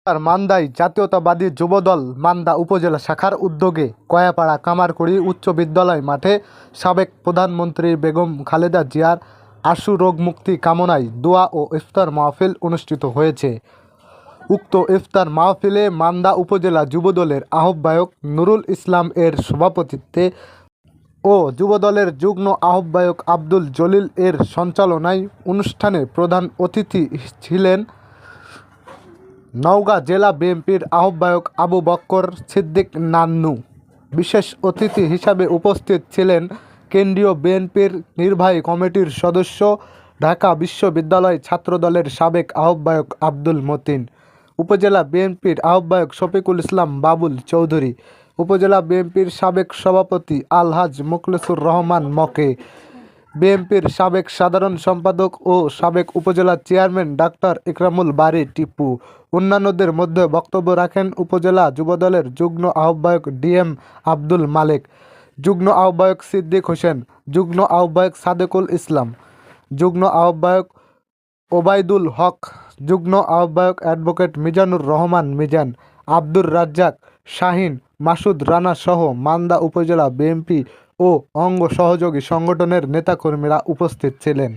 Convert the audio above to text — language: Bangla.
আর মান্দায় জাতীয়তাবাদী যুবদল মান্দা উপজেলা শাখার উদ্যোগে কয়াপাড়া কামারকুড়ি উচ্চ বিদ্যালয় মাঠে সাবেক প্রধানমন্ত্রী বেগম খালেদা জিয়ার আশু রোগ মুক্তি কামনায় দোয়া ও ইফতার মাহফিল অনুষ্ঠিত হয়েছে। উক্ত ইফতার মাহফিলে মান্দা উপজেলা যুবদলের আহ্বায়ক নুরুল ইসলাম এর সভাপতিত্বে ও যুবদলের যুগ্ম আহ্বায়ক আব্দুল জলিল এর সঞ্চালনায় অনুষ্ঠানে প্রধান অতিথি ছিলেন নওগাঁ জেলা বিএনপির আহ্বায়ক আবু বক্কর সিদ্দিক নান্নু। বিশেষ অতিথি হিসাবে উপস্থিত ছিলেন কেন্দ্রীয় বিএনপির নির্বাহী কমিটির সদস্য, ঢাকা বিশ্ববিদ্যালয় ছাত্রদলের সাবেক আহ্বায়ক আব্দুল মতিন, উপজেলা বিএনপির আহ্বায়ক শফিকুল ইসলাম বাবুল চৌধুরী, উপজেলা বিএনপির সাবেক সভাপতি আলহাজ মুখলেসুর রহমান মকে, বিএনপির সাবেক সাধারণ সম্পাদক ও সাবেক উপজেলা চেয়ারম্যান ডাক্তার ইকরামুল বারী টিপু। অন্যান্যদের মধ্যে বক্তব্য রাখেন উপজেলা যুবদলের যুগ্ম আহ্বায়ক ডিএম আব্দুল মালেক, যুগ্ম আহ্বায়ক সিদ্দিক হোসেন, যুগ্ম আহ্বায়ক সাদেকুল ইসলাম, যুগ্ম আহ্বায়ক ওবায়দুল হক, যুগ্ম আহ্বায়ক অ্যাডভোকেট মিজানুর রহমান মিজান, আব্দুর রাজ্জাক, শাহিন, মাসুদ রানা সহ মান্দা উপজেলা বিএনপি ও অঙ্গ সহযোগী সংগঠনের নেতাকর্মীরা উপস্থিত ছিলেন।